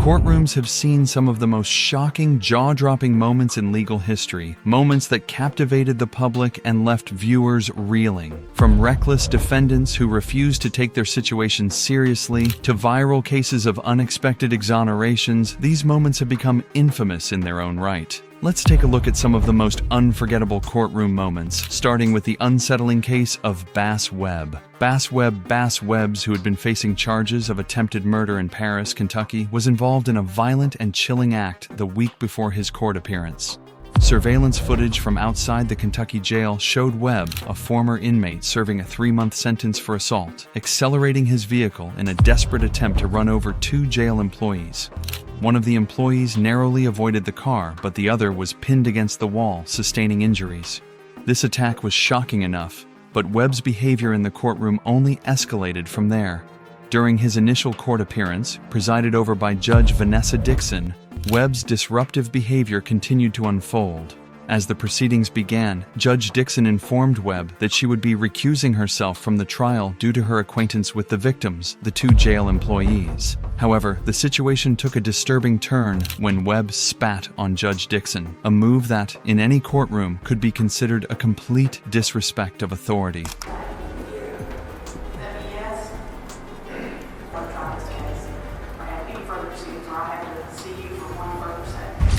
Courtrooms have seen some of the most shocking, jaw-dropping moments in legal history, moments that captivated the public and left viewers reeling. From reckless defendants who refused to take their situation seriously, to viral cases of unexpected exonerations, these moments have become infamous in their own right. Let's take a look at some of the most unforgettable courtroom moments, starting with the unsettling case of Bass Webb. Bass Webbs, who had been facing charges of attempted murder in Paris, Kentucky, was involved in a violent and chilling act the week before his court appearance. Surveillance footage from outside the Kentucky jail showed Webb, a former inmate serving a 3-month sentence for assault, accelerating his vehicle in a desperate attempt to run over 2 jail employees. One of the employees narrowly avoided the car, but the other was pinned against the wall, sustaining injuries. This attack was shocking enough, but Webb's behavior in the courtroom only escalated from there. During his initial court appearance, presided over by Judge Vanessa Dixon, Webb's disruptive behavior continued to unfold. As the proceedings began, Judge Dixon informed Webb that she would be recusing herself from the trial due to her acquaintance with the victims, the 2 jail employees. However, the situation took a disturbing turn when Webb spat on Judge Dixon, a move that, in any courtroom, could be considered a complete disrespect of authority.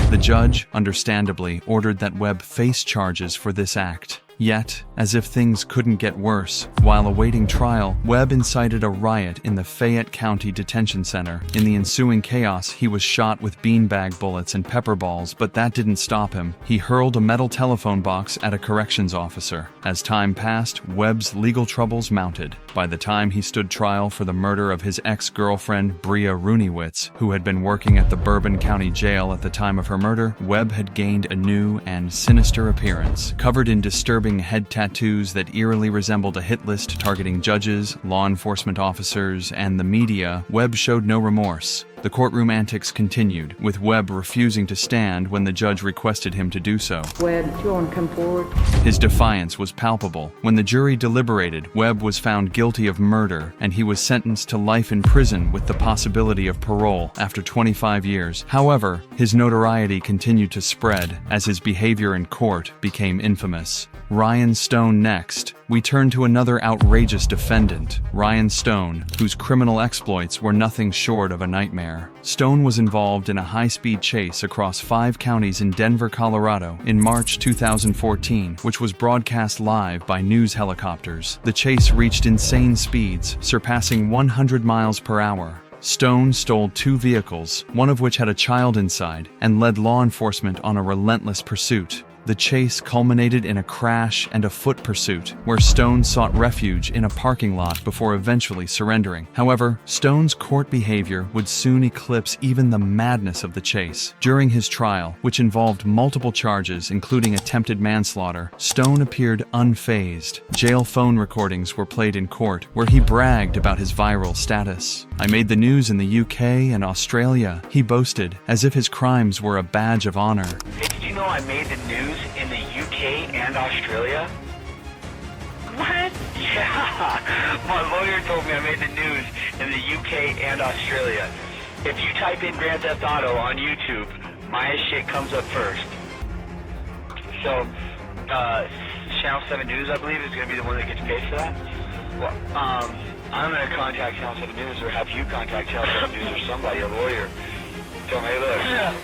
The judge, understandably, ordered that Webb face charges for this act. Yet, as if things couldn't get worse, while awaiting trial, Webb incited a riot in the Fayette County Detention Center. In the ensuing chaos, he was shot with beanbag bullets and pepper balls, but that didn't stop him. He hurled a metal telephone box at a corrections officer. As time passed, Webb's legal troubles mounted. By the time he stood trial for the murder of his ex-girlfriend, Bria Rooney-Witz, who had been working at the Bourbon County Jail at the time of her murder, Webb had gained a new and sinister appearance, covered in disturbing head tattoos that eerily resembled a hit list targeting judges, law enforcement officers, and the media. Webb showed no remorse. The courtroom antics continued, with Webb refusing to stand when the judge requested him to do so. Webb, do you want to come forward? His defiance was palpable. When the jury deliberated, Webb was found guilty of murder, and he was sentenced to life in prison with the possibility of parole after 25 years. However, his notoriety continued to spread as his behavior in court became infamous. Ryan Stone next. We turn to another outrageous defendant, Ryan Stone, whose criminal exploits were nothing short of a nightmare. Stone was involved in a high-speed chase across 5 counties in Denver, Colorado, in March 2014, which was broadcast live by news helicopters. The chase reached insane speeds, surpassing 100 miles per hour. Stone stole 2 vehicles, one of which had a child inside, and led law enforcement on a relentless pursuit. The chase culminated in a crash and a foot pursuit, where Stone sought refuge in a parking lot before eventually surrendering. However, Stone's court behavior would soon eclipse even the madness of the chase. During his trial, which involved multiple charges including attempted manslaughter, Stone appeared unfazed. Jail phone recordings were played in court, where he bragged about his viral status. "I made the news in the UK and Australia," he boasted, as if his crimes were a badge of honor. Hey, did you know I made the news in the UK and Australia? What? Yeah, my lawyer told me I made the news in the UK and Australia. If you type in Grand Theft Auto on YouTube, my shit comes up first. So, Channel 7 News, I believe, is going to be the one that gets paid for that. Well, I'm going to contact Channel 7 News, or have you contact Channel 7 News or somebody, a lawyer. Tell me, hey, look,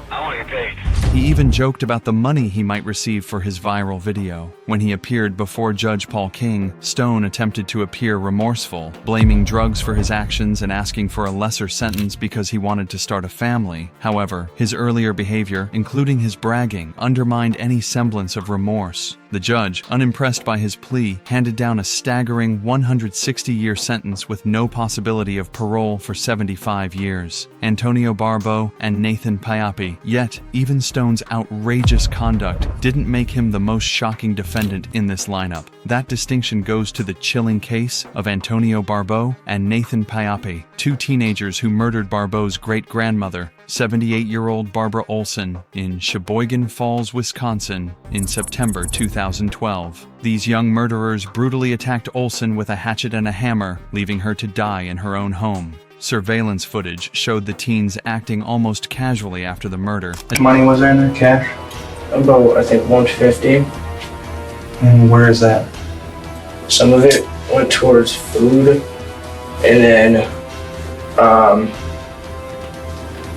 I want to get paid. He even joked about the money he might receive for his viral video. When he appeared before Judge Paul King, Stone attempted to appear remorseful, blaming drugs for his actions and asking for a lesser sentence because he wanted to start a family. However, his earlier behavior, including his bragging, undermined any semblance of remorse. The judge, unimpressed by his plea, handed down a staggering 160-year sentence with no possibility of parole for 75 years. Antonio Barbo and Nathan Payapi. Yet, even Stone's outrageous conduct didn't make him the most shocking defendant in this lineup. That distinction goes to the chilling case of Antonio Barbeau and Nathan Payape, two teenagers who murdered Barbeau's great-grandmother, 78-year-old Barbara Olson, in Sheboygan Falls, Wisconsin, in September 2012. These young murderers brutally attacked Olson with a hatchet and a hammer, leaving her to die in her own home. Surveillance footage showed the teens acting almost casually after the murder. How much money was there in there, cash? About, I think, $150. And where is that? Some of it went towards food, and then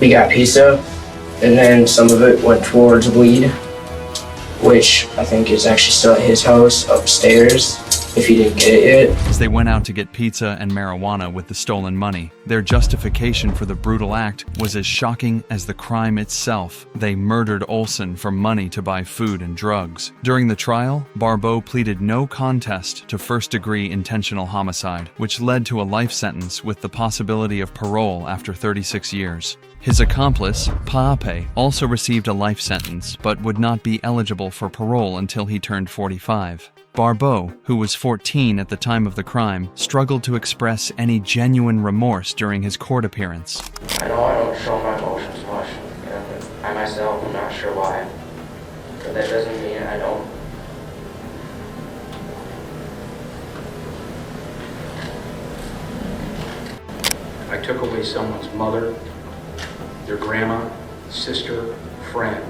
we got pizza, and then some of it went towards weed, which I think is actually still at his house upstairs, if he didn't get it yet. As they went out to get pizza and marijuana with the stolen money, their justification for the brutal act was as shocking as the crime itself. They murdered Olson for money to buy food and drugs. During the trial, Barbeau pleaded no contest to first-degree intentional homicide, which led to a life sentence with the possibility of parole after 36 years. His accomplice, Payape, also received a life sentence, but would not be eligible for parole until he turned 45. Barbeau, who was 14 at the time of the crime, struggled to express any genuine remorse during his court appearance. I know I don't show my emotions much, but I myself am not sure why. But that doesn't mean I don't. I took away someone's mother, their grandma, sister, friend,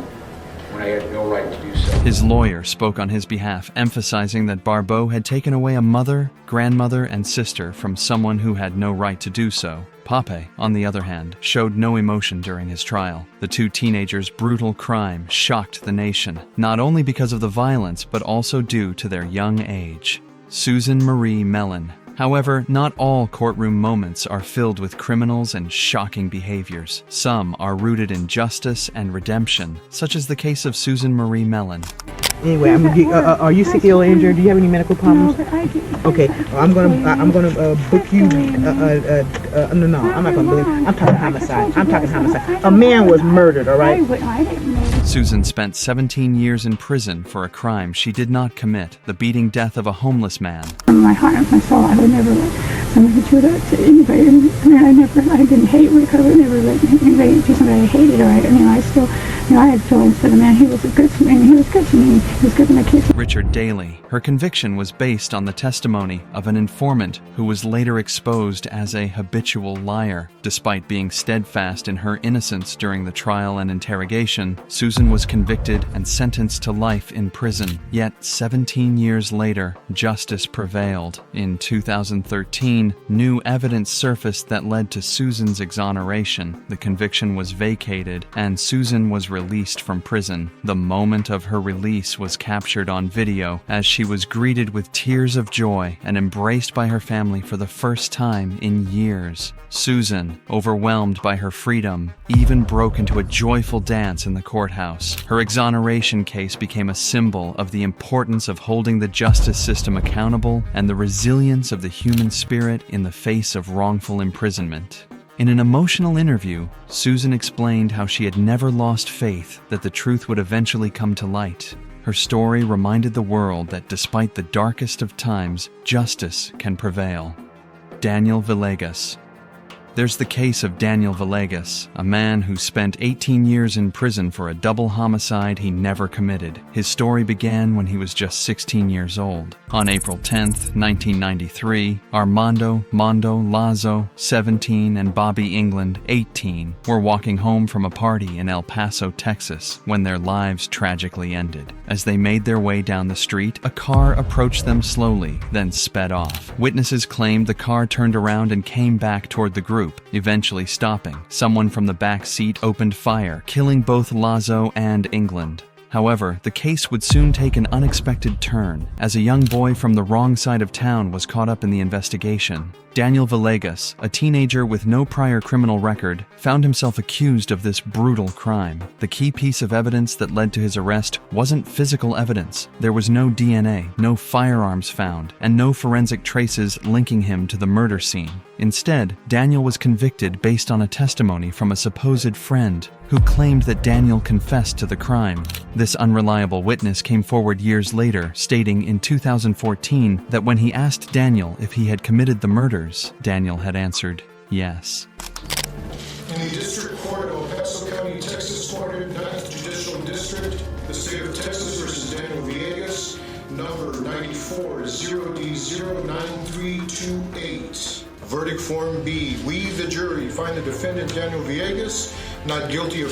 when I had no right to do so. His lawyer spoke on his behalf, emphasizing that Barbeau had taken away a mother, grandmother, and sister from someone who had no right to do so. Pape, on the other hand, showed no emotion during his trial. The two teenagers' brutal crime shocked the nation, not only because of the violence, but also due to their young age. Susan Marie Mellon. However, not all courtroom moments are filled with criminals and shocking behaviors. Some are rooted in justice and redemption, such as the case of Susan Marie Mellon. Anyway, are you sick, ill, or injured? Do you have any medical problems? No, but I do. Okay, I'm gonna book you. No, I'm not gonna. I'm talking homicide. A man was murdered. All right. I didn't know. Susan spent 17 years in prison for a crime she did not commit, the beating death of a homeless man. From my heart and my soul, I would never let somebody do that to anybody. I mean, I didn't hate Rick. I would never let anybody do something I hated. Or I still, I had feelings for the man. He was good to me. He was good to me. He was good to my kids. Richard Daly. Her conviction was based on the testimony of an informant who was later exposed as a habitual liar. Despite being steadfast in her innocence during the trial and interrogation, Susan was convicted and sentenced to life in prison. Yet 17 years later, justice prevailed. In 2013, new evidence surfaced that led to Susan's exoneration. The conviction was vacated, and Susan was released from prison. The moment of her release was captured on video as she was greeted with tears of joy and embraced by her family for the first time in years. Susan, overwhelmed by her freedom, even broke into a joyful dance in the courthouse. Her exoneration case became a symbol of the importance of holding the justice system accountable and the resilience of the human spirit in the face of wrongful imprisonment. In an emotional interview, Susan explained how she had never lost faith that the truth would eventually come to light. Her story reminded the world that despite the darkest of times, justice can prevail. Daniel Villegas. There's the case of Daniel Villegas, a man who spent 18 years in prison for a double homicide he never committed. His story began when he was just 16 years old. On April 10, 1993, Armando Mondo Lazo, 17, and Bobby England, 18, were walking home from a party in El Paso, Texas, when their lives tragically ended. As they made their way down the street, a car approached them slowly, then sped off. Witnesses claimed the car turned around and came back toward the group, eventually stopping. Someone from the back seat opened fire, killing both Lazo and England. However, the case would soon take an unexpected turn, as a young boy from the wrong side of town was caught up in the investigation. Daniel Villegas, a teenager with no prior criminal record, found himself accused of this brutal crime. The key piece of evidence that led to his arrest wasn't physical evidence. There was no DNA, no firearms found, and no forensic traces linking him to the murder scene. Instead, Daniel was convicted based on a testimony from a supposed friend. who claimed that Daniel confessed to the crime. This unreliable witness came forward years later, stating in 2014 that when he asked Daniel if he had committed the murders, Daniel had answered yes. In the District Court of El Paso County, Texas, 409th Judicial District, the State of Texas versus Daniel Villegas, number 94-0D09328. Verdict Form B. We, the jury, find the defendant Daniel Villegas not guilty of...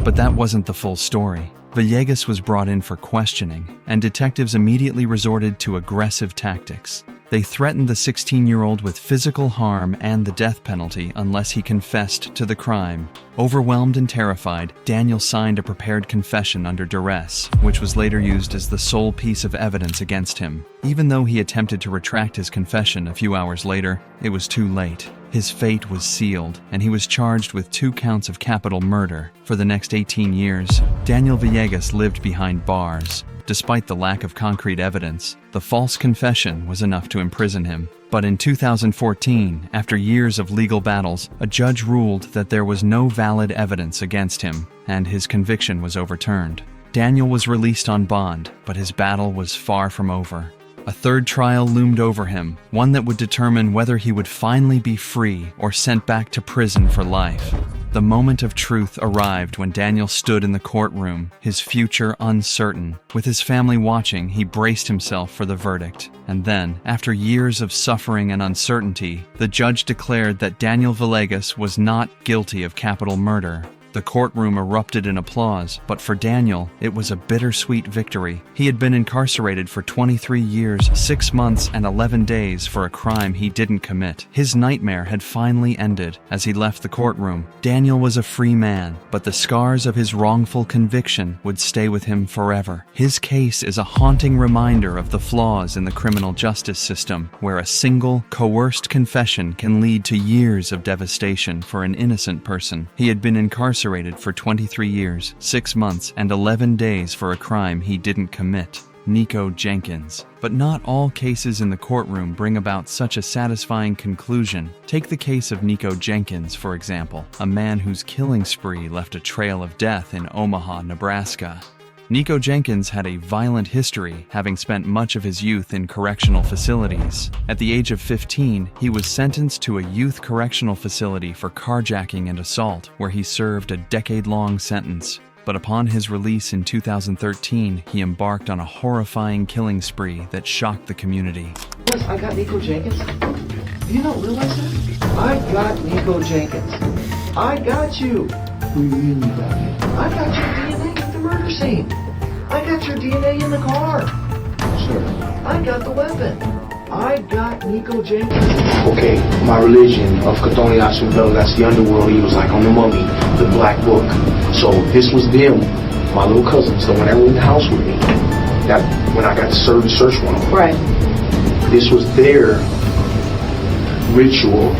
But that wasn't the full story. Villegas was brought in for questioning, and detectives immediately resorted to aggressive tactics. They threatened the 16-year-old with physical harm and the death penalty unless he confessed to the crime. Overwhelmed and terrified, Daniel signed a prepared confession under duress, which was later used as the sole piece of evidence against him. Even though he attempted to retract his confession a few hours later, it was too late. His fate was sealed, and he was charged with 2 counts of capital murder. For the next 18 years, Daniel Villegas lived behind bars. Despite the lack of concrete evidence, the false confession was enough to imprison him. But in 2014, after years of legal battles, a judge ruled that there was no valid evidence against him, and his conviction was overturned. Daniel was released on bond, but his battle was far from over. A third trial loomed over him, one that would determine whether he would finally be free or sent back to prison for life. The moment of truth arrived when Daniel stood in the courtroom, his future uncertain. With his family watching, he braced himself for the verdict. And then, after years of suffering and uncertainty, the judge declared that Daniel Villegas was not guilty of capital murder. The courtroom erupted in applause, but for Daniel, it was a bittersweet victory. He had been incarcerated for 23 years, 6 months, and 11 days for a crime he didn't commit. His nightmare had finally ended. As he left the courtroom, Daniel was a free man, but the scars of his wrongful conviction would stay with him forever. His case is a haunting reminder of the flaws in the criminal justice system, where a single, coerced confession can lead to years of devastation for an innocent person. He had been incarcerated for 23 years, 6 months, and 11 days for a crime he didn't commit. Nico Jenkins. But not all cases in the courtroom bring about such a satisfying conclusion. Take the case of Nico Jenkins, for example, a man whose killing spree left a trail of death in Omaha, Nebraska. Nico Jenkins had a violent history, having spent much of his youth in correctional facilities. At the age of 15, he was sentenced to a youth correctional facility for carjacking and assault, where he served a decade-long sentence. But upon his release in 2013, he embarked on a horrifying killing spree that shocked the community. Yes, I got Nico Jenkins. Do you not realize that? I got Nico Jenkins. I got you. We really got you. I got your DNA at the murder scene. I got your DNA in the car. Sure. I got the weapon. I got Nico Jenkins. Okay, my religion of Catholic Asubel, that's the underworld. He was like on the mummy, the black book. So this was them, my little cousins, the one that were in the house with me. That when I got to serve the search warrant. Right. This was their ritual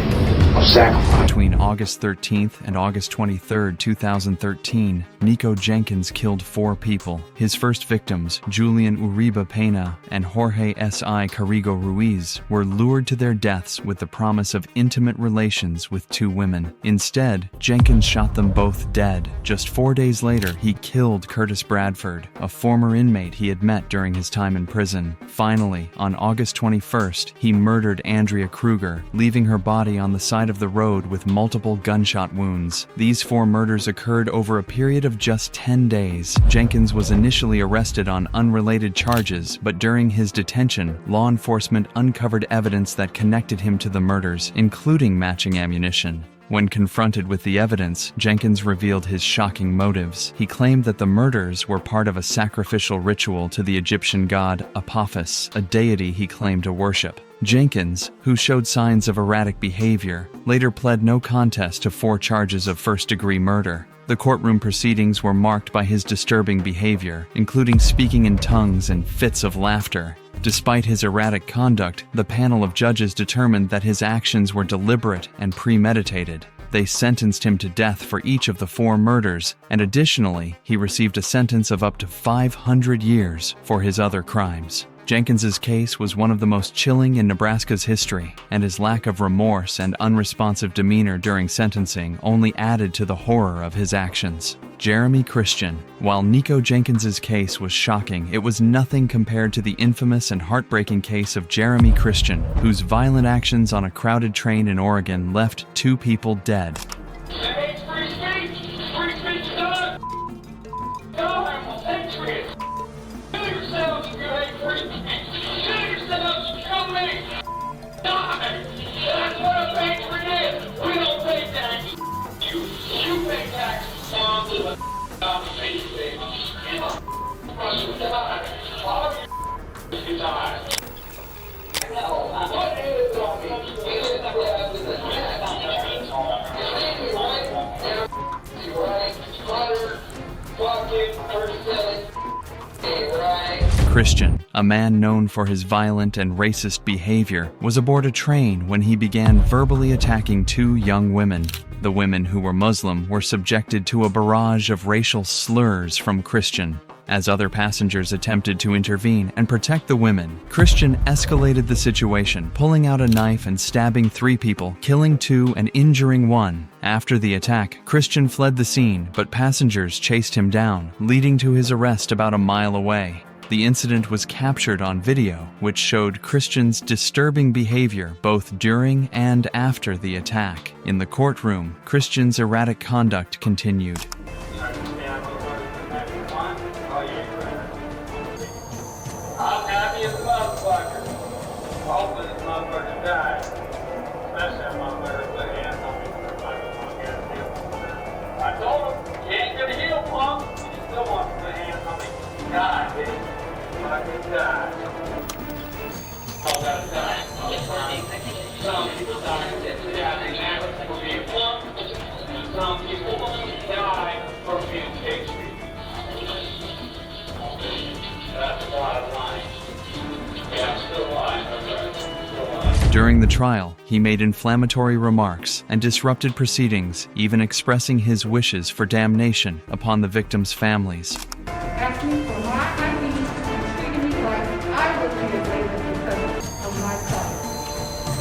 of sacrifice. Between August 13th and August 23rd, 2013, Nico Jenkins killed 4 people. His first victims, Julian Uribe Pena and Jorge S.I. Carrigo Ruiz, were lured to their deaths with the promise of intimate relations with 2 women. Instead, Jenkins shot them both dead. Just 4 days later, he killed Curtis Bradford, a former inmate he had met during his time in prison. Finally, on August 21st, he murdered Andrea Kruger, leaving her body on the side of the road with multiple gunshot wounds. These 4 murders occurred over a period of just 10 days. Jenkins was initially arrested on unrelated charges, but during his detention, law enforcement uncovered evidence that connected him to the murders, including matching ammunition. When confronted with the evidence, Jenkins revealed his shocking motives. He claimed that the murders were part of a sacrificial ritual to the Egyptian god Apophis, a deity he claimed to worship. Jenkins, who showed signs of erratic behavior, later pled no contest to 4 charges of first-degree murder. The courtroom proceedings were marked by his disturbing behavior, including speaking in tongues and fits of laughter. Despite his erratic conduct, the panel of judges determined that his actions were deliberate and premeditated. They sentenced him to death for each of the 4 murders, and additionally, he received a sentence of up to 500 years for his other crimes. Jenkins's case was one of the most chilling in Nebraska's history, and his lack of remorse and unresponsive demeanor during sentencing only added to the horror of his actions. Jeremy Christian. While Nico Jenkins's case was shocking, it was nothing compared to the infamous and heartbreaking case of Jeremy Christian, whose violent actions on a crowded train in Oregon left 2 people dead. Christian, a man known for his violent and racist behavior, was aboard a train when he began verbally attacking 2 young women. The women, who were Muslim, were subjected to a barrage of racial slurs from Christian. As other passengers attempted to intervene and protect the women, Christian escalated the situation, pulling out a knife and stabbing 3 people, killing 2 and injuring 1. After the attack, Christian fled the scene, but passengers chased him down, leading to his arrest about a mile away. The incident was captured on video, which showed Christian's disturbing behavior both during and after the attack. In the courtroom, Christian's erratic conduct continued. I'm happy as a motherfucker. Hopefully this motherfucker dies. Especially that motherfucker put hands on me for my I told him, he ain't gonna heal, punk. He still wants to put hands on me. Die, bitch. Fucking die. All that time. Some people die from being punk. Some people die from being tasty. That's a lot of lying. Yeah, I'm still lying. During the trial, he made inflammatory remarks and disrupted proceedings, even expressing his wishes for damnation upon the victims' families. Asking me for my ID and treating me like I would be a racist because of my color.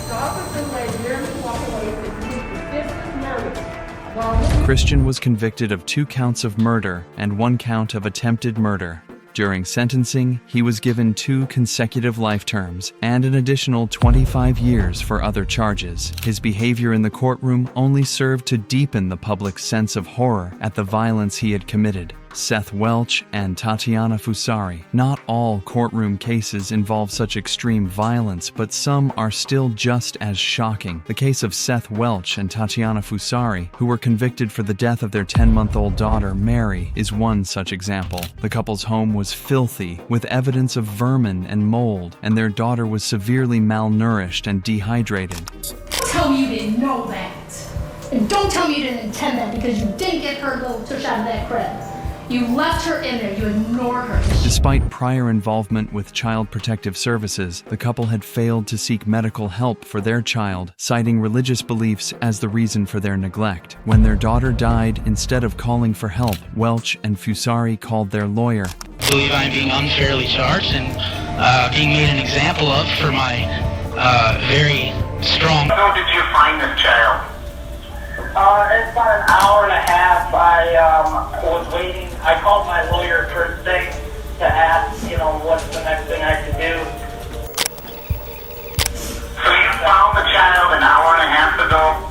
The officer let Jeremy walk away and said, "This is murder." Christian was convicted of 2 counts of murder and 1 count of attempted murder. During sentencing, he was given 2 consecutive life terms and an additional 25 years for other charges. His behavior in the courtroom only served to deepen the public's sense of horror at the violence he had committed. Seth Welch and Tatiana Fusari. Not all courtroom cases involve such extreme violence, but some are still just as shocking. The case of Seth Welch and Tatiana Fusari, who were convicted for the death of their 10-month-old daughter, Mary, is one such example. The couple's home was filthy, with evidence of vermin and mold, and their daughter was severely malnourished and dehydrated. Tell me you didn't know that. And don't tell me you didn't intend that because you didn't get her little tush out of that crib. You left her in there. You ignored her. Despite prior involvement with Child Protective Services, the couple had failed to seek medical help for their child, citing religious beliefs as the reason for their neglect. When their daughter died, instead of calling for help, Welch and Fusari called their lawyer. I believe I'm being unfairly charged and being made an example of for my very strong... How did you find this child? It's about an hour and a half. I was waiting. I called my lawyer first thing to ask, what's the next thing I could do. So you found the child an hour and a half ago?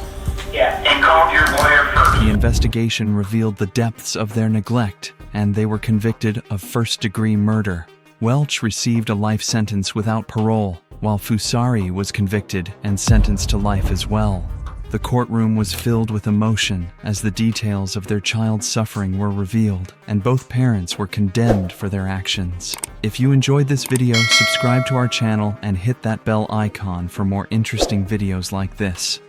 Yeah. And called your lawyer first? The investigation revealed the depths of their neglect, and they were convicted of first-degree murder. Welch received a life sentence without parole, while Fusari was convicted and sentenced to life as well. The courtroom was filled with emotion as the details of their child's suffering were revealed, and both parents were condemned for their actions. If you enjoyed this video, subscribe to our channel and hit that bell icon for more interesting videos like this.